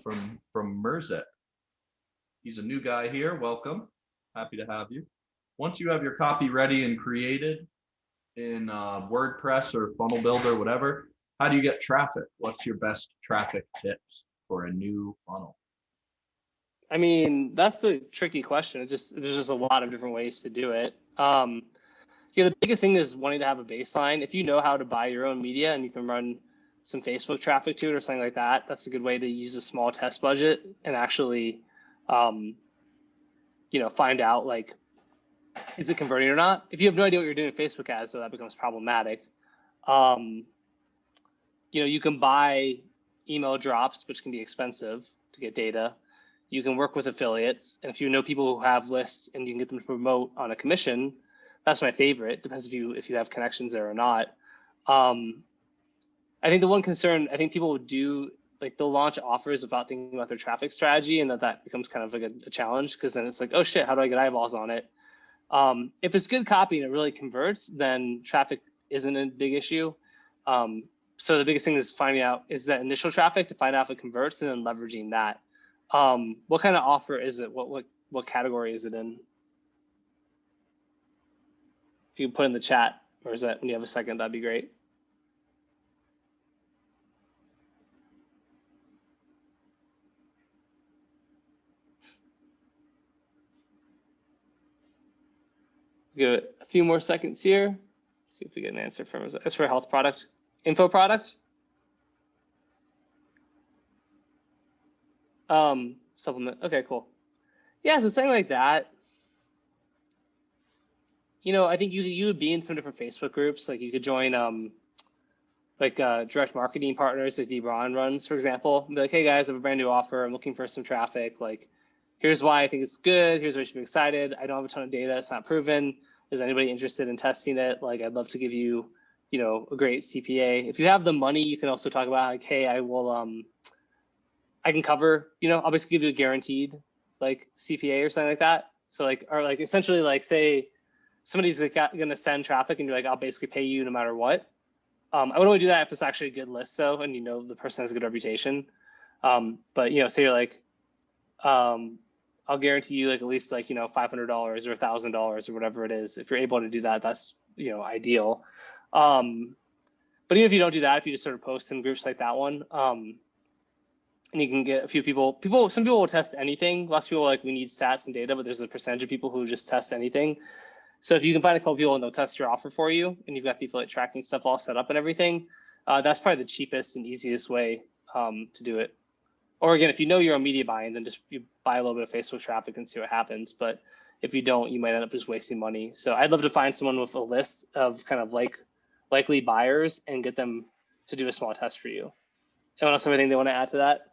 from Merzit. He's a new guy here. Welcome. Happy to have you. Once you have your copy ready and created in WordPress or Funnel Builder, whatever, how do you get traffic? What's your best traffic tips for a new funnel? I mean, that's the tricky question. There's just a lot of different ways to do it. The biggest thing is wanting to have a baseline. If you know how to buy your own media and you can run some Facebook traffic to it or something like that, that's a good way to use a small test budget and actually, find out, like, is it converting or not? If you have no idea what you're doing in Facebook ads, so that becomes problematic. You can buy email drops, which can be expensive to get data. You can work with affiliates, and if you know people who have lists and you can get them to promote on a commission, that's my favorite. Depends if you have connections there or not. I think the one concern I think people would do, like, they'll launch offers without thinking about their traffic strategy, and that becomes kind of like a challenge, because then it's like, oh shit, how do I get eyeballs on it? If it's good copy and it really converts, then traffic isn't a big issue. So the biggest thing is finding out, is that initial traffic, to find out if it converts, and then leveraging that. What kind of offer is it? What category is it in? If you can put in the chat, or is that when you have a second, that'd be great. Give it a few more seconds here. See if we get an answer from it. It's for a health product, info product. Supplement. Okay, cool. Yeah, so something like that. I think you would be in some different Facebook groups. Like, you could join direct marketing partners like DeBron runs, for example. Be like, hey guys, I have a brand new offer. I'm looking for some traffic. Like, here's why I think it's good. Here's why you should be excited. I don't have a ton of data. It's not proven. Is anybody interested in testing it? Like, I'd love to give you, a great CPA. If you have the money, you can also talk about, like, hey, I can cover, I'll basically give you a guaranteed, like, CPA or something like that. So, like, or like essentially, like, say somebody's like going to send traffic and you're like, I'll basically pay you no matter what. I would only do that if it's actually a good list, though, and the person has a good reputation. But say you're like, I'll guarantee you, like, at least, like, $500 or $1,000 or whatever it is. If you're able to do that, that's ideal. But even if you don't do that, if you just sort of post in groups like that one, and you can get a few people. Some people will test anything. Lots of people are like, we need stats and data, but there's a percentage of people who just test anything. So if you can find a couple people and they'll test your offer for you, and you've got the affiliate tracking stuff all set up and everything, that's probably the cheapest and easiest way to do it. Or again, if you know you're on media buying, then just you buy a little bit of Facebook traffic and see what happens. But if you don't, you might end up just wasting money. So I'd love to find someone with a list of kind of likely buyers and get them to do a small test for you. Anyone else have anything they want to add to that?